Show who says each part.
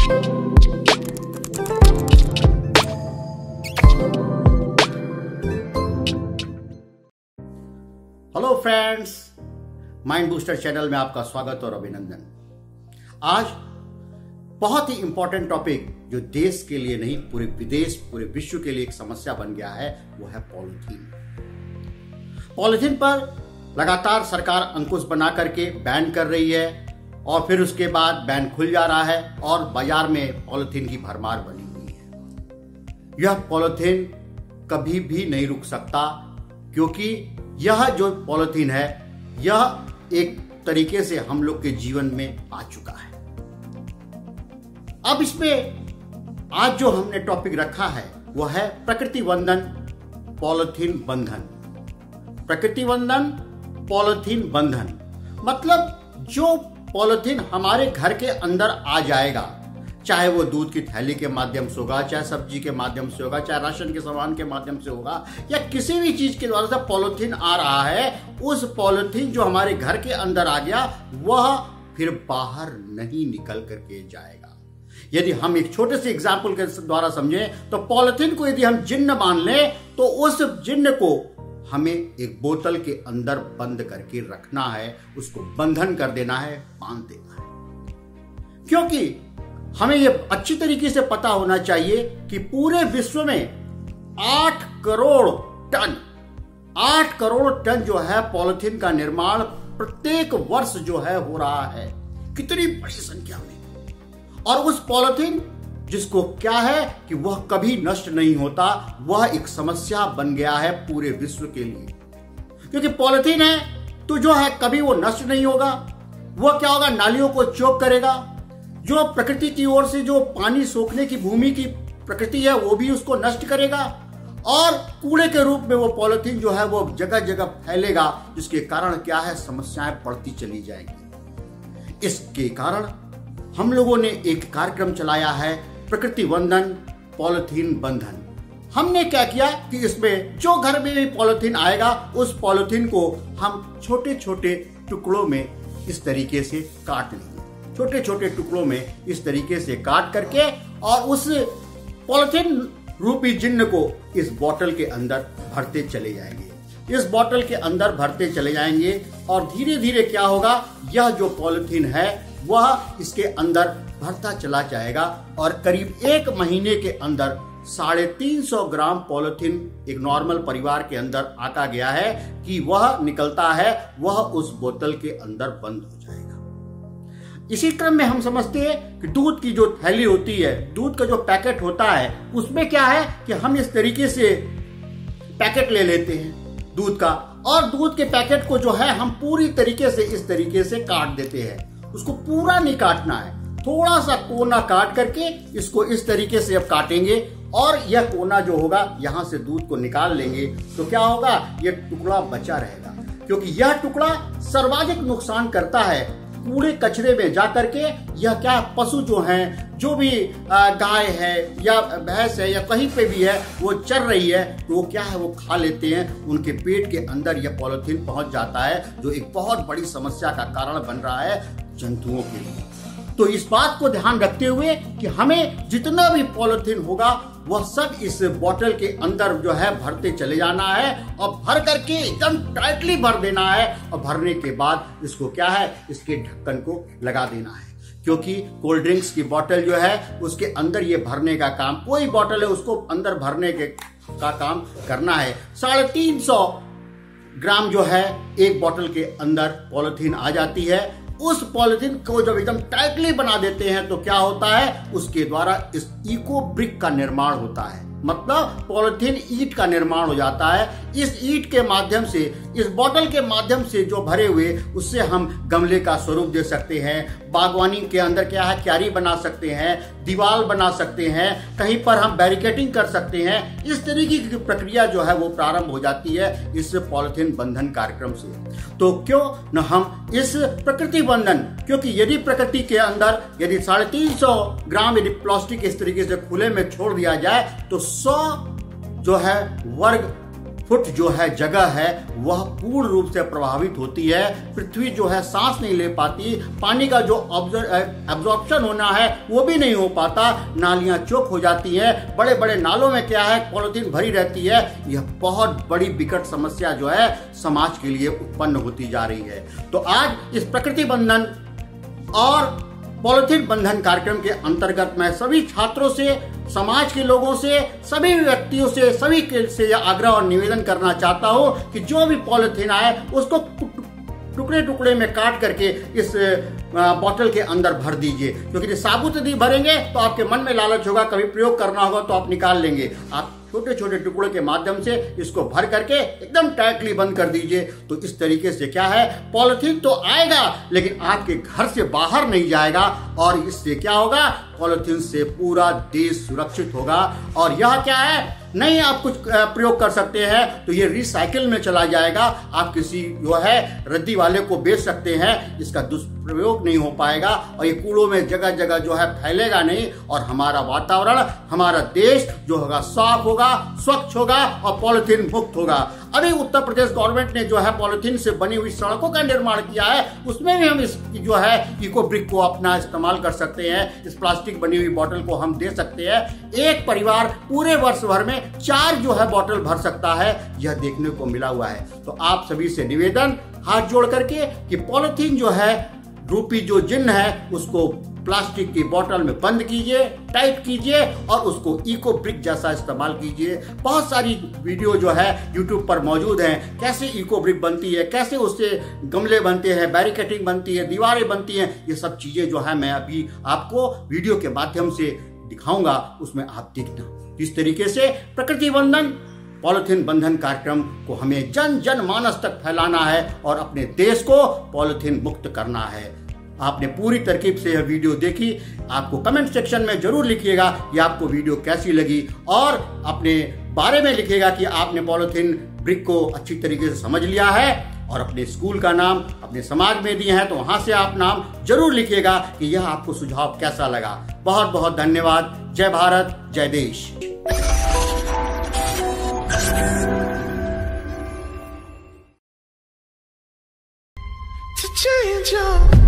Speaker 1: Hello friends, mind booster channel में आपका स्वागत और अभिनंदन। आज बहुत ही इंपॉर्टेंट टॉपिक जो देश के लिए नहीं पूरे विदेश पूरे विश्व के लिए एक समस्या बन गया है, वो है पॉलीथीन। पॉलीथीन पर लगातार सरकार अंकुश बना करके बैन कर रही है और फिर उसके बाद बैन खुल जा रहा है और बाजार में पॉलीथीन की भरमार बनी हुई है। यह पॉलीथीन कभी भी नहीं रुक सकता, क्योंकि यह जो पॉलीथीन है यह एक तरीके से हम लोग के जीवन में आ चुका है। अब इसमें आज जो हमने टॉपिक रखा है वो है प्रकृति वंदन पॉलीथीन बंधन। प्रकृति वंदन पॉलीथीन बंधन मतलब जो पॉलीथीन हमारे घर के अंदर आ जाएगा, चाहे वो दूध की थैली के माध्यम से होगा, चाहे सब्जी के माध्यम से होगा, चाहे राशन के सामान के माध्यम से होगा, या किसी भी चीज के द्वारा से पॉलीथीन आ रहा है, उस पॉलीथीन जो हमारे घर के अंदर आ गया वह फिर बाहर नहीं निकल करके जाएगा। यदि हम एक छोटे से एग्जाम्पल के द्वारा समझें तो पॉलीथीन को यदि हम जिन्न मान लें तो उस जिन्न को हमें एक बोतल के अंदर बंद करके रखना है, उसको बंधन कर देना है, बांध देना है। क्योंकि हमें यह अच्छी तरीके से पता होना चाहिए कि पूरे विश्व में 8 करोड़ टन जो है पॉलीथीन का निर्माण प्रत्येक वर्ष जो है हो रहा है। कितनी बड़ी संख्या में। और उस पॉलीथीन जिसको क्या है कि वह कभी नष्ट नहीं होता, वह एक समस्या बन गया है पूरे विश्व के लिए। क्योंकि पॉलीथीन है तो जो है कभी वो नष्ट नहीं होगा। वह क्या होगा, नालियों को चोक करेगा। जो प्रकृति की ओर से जो पानी सोखने की भूमि की प्रकृति है वो भी उसको नष्ट करेगा, और कूड़े के रूप में वो पॉलीथीन जो है वो जगह जगह फैलेगा, जिसके कारण क्या है, समस्याएं बढ़ती चली जाएंगी। इसके कारण हम लोगों ने एक कार्यक्रम चलाया है, प्रकृति वंदन पॉलीथीन बंधन। हमने क्या किया कि इसमें जो घर में भी पॉलीथीन आएगा उस पॉलीथीन को हम छोटे छोटे टुकड़ों में इस तरीके से काट लेंगे। छोटे छोटे टुकड़ों में इस तरीके से काट करके और उस पॉलीथीन रूपी जिन्न को इस बोतल के अंदर भरते चले जाएंगे। इस बोतल के अंदर भरते चले जाएंगे और धीरे धीरे क्या होगा, यह जो पॉलीथीन है वह इसके अंदर भरता चला जाएगा और करीब 1 महीने के अंदर 350 ग्राम पॉलीथीन एक नॉर्मल परिवार के अंदर आका गया है कि वह निकलता है, वह उस बोतल के अंदर बंद हो जाएगा। इसी क्रम में हम समझते हैं कि दूध की जो थैली होती है, दूध का जो पैकेट होता है, उसमें क्या है कि हम इस तरीके से पैकेट ले लेते हैं दूध का, और दूध के पैकेट को जो है हम पूरी तरीके से इस तरीके से काट देते हैं। उसको पूरा नहीं काटना है, थोड़ा सा कोना काट करके इसको इस तरीके से अब काटेंगे और यह कोना जो होगा यहां से दूध को निकाल लेंगे तो क्या होगा, यह टुकड़ा बचा रहेगा। क्योंकि यह टुकड़ा सर्वाधिक नुकसान करता है कूड़े कचरे में जाकर के। यह क्या, पशु जो हैं, जो भी गाय है या भैंस है या कहीं पे भी है वो चर रही है तो वो क्या है, वो खा लेते हैं, उनके पेट के अंदर यह पॉलीथीन पहुंच जाता है, जो एक बहुत बड़ी समस्या का कारण बन रहा है जंतुओं के लिए। तो इस बात को ध्यान रखते हुए कि हमें जितना भी पॉलीथीन होगा वह सब इस बोतल के अंदर जो है भरते चले जाना है और भर करके एकदम टाइटली भर देना है। और भरने के बाद इसको क्या है, इसके ढक्कन को लगा देना है। क्योंकि कोल्ड ड्रिंक्स की बोतल जो है उसके अंदर ये भरने का काम, कोई बोतल है उसको अंदर भरने का काम करना है। 350 ग्राम जो है एक बोतल के अंदर पॉलीथीन आ जाती है। उस पॉलीथीन को जब एकदम टाइटली बना देते हैं तो क्या होता है, उसके द्वारा इस इको ब्रिक का निर्माण होता है। मतलब पॉलीथीन ईंट का निर्माण हो जाता है। इस ईंट के माध्यम से, इस बोतल के माध्यम से जो भरे हुए, उससे हम गमले का स्वरूप दे सकते हैं, बागवानी के अंदर क्या है क्यारी बना सकते हैं, दीवार बना सकते हैं, कहीं पर हम बैरिकेडिंग कर सकते हैं। इस तरीके की प्रक्रिया जो है वो प्रारंभ हो जाती है इस पॉलीथीन बंधन कार्यक्रम से। तो क्यों न हम इस प्रकृति बंधन, क्योंकि यदि प्रकृति के अंदर यदि 350 ग्राम यदि प्लास्टिक इस तरीके से खुले में छोड़ दिया जाए तो 100 जो है वर्ग फुट जो है जगह है वह पूर्ण रूप से प्रभावित होती है। पृथ्वी जो है सांस नहीं ले पाती, पानी का जो एब्जॉर्प्शन होना है वो भी नहीं हो पाता, नालियां चौक हो जाती है, बड़े बड़े नालों में क्या है पॉलिथीन भरी रहती है। यह बहुत बड़ी विकट समस्या जो है समाज के लिए उत्पन्न होती जा रही है। तो आज इस प्रकृति बंधन और पॉलिथीन बंधन कार्यक्रम के अंतर्गत मैं सभी छात्रों से, समाज के लोगों से, सभी व्यक्तियों से, सभी से आग्रह और निवेदन करना चाहता हूं कि जो भी पॉलिथीन आए उसको टुकड़े टुकड़े में काट करके इस बोतल के अंदर भर दीजिए, क्योंकि साबुत यदि भरेंगे तो आपके मन में लालच होगा, कभी प्रयोग करना होगा तो आप निकाल लेंगे। आप छोटे छोटे टुकड़ों के माध्यम से इसको भर करके एकदम टाइटली बंद कर दीजिए। तो इस तरीके से क्या है, पॉलिथीन तो आएगा लेकिन आपके घर से बाहर नहीं जाएगा, और इससे क्या होगा, पॉलिथीन से पूरा देश सुरक्षित होगा। और यह क्या है, नहीं आप कुछ प्रयोग कर सकते हैं तो ये रिसाइकिल में चला जाएगा, आप किसी जो है रद्दी वाले को बेच सकते हैं, इसका दुष्प्रयोग नहीं हो पाएगा और ये कूड़ों में जगह जगह जो है फैलेगा नहीं, और हमारा वातावरण, हमारा देश जो होगा साफ होगा, स्वच्छ होगा और पॉलिथीन मुक्त होगा। अभी उत्तर प्रदेश गवर्नमेंट ने जो है पॉलिथीन से बनी हुई सड़कों का निर्माण किया है, उसमें भी हम इस जो है इको ब्रिक को अपना इस्तेमाल कर सकते हैं, इस प्लास्टिक बनी हुई बोतल को हम दे सकते हैं। एक परिवार पूरे वर्ष भर में 4 जो है बोतल भर सकता है, यह देखने को मिला हुआ है। तो आप सभी से निवेदन हाथ जोड़ करके कि पॉलिथीन जो है रूपी जो जिन्न है उसको प्लास्टिक की बोतल में बंद कीजिए, टाइट कीजिए और उसको इको ब्रिक जैसा इस्तेमाल कीजिए। बहुत सारी वीडियो जो है YouTube पर मौजूद हैं, कैसे इको ब्रिक बनती है, कैसे उससे गमले बनते हैं, बैरिकेडिंग बनती है, दीवारें बनती हैं, ये सब चीजें जो है मैं अभी आपको वीडियो के माध्यम से दिखाऊंगा, उसमें आप देखना। इस तरीके से प्रकृति बंधन, पॉलिथीन बंधन कार्यक्रम को हमें जन जन मानस तक फैलाना है और अपने देश को पॉलिथीन मुक्त करना है। आपने पूरी तरकीब से यह वीडियो देखी, आपको कमेंट सेक्शन में जरूर लिखिएगा कि आपको वीडियो कैसी लगी, और अपने बारे में लिखिएगा कि आपने पॉलिथीन ब्रिक को अच्छी तरीके से समझ लिया है, और अपने स्कूल का नाम अपने समाज में दिए हैं तो वहां से आप नाम जरूर लिखिएगा कि यह आपको सुझाव कैसा लगा। बहुत बहुत धन्यवाद। जय भारत, जय देश।
Speaker 2: To change your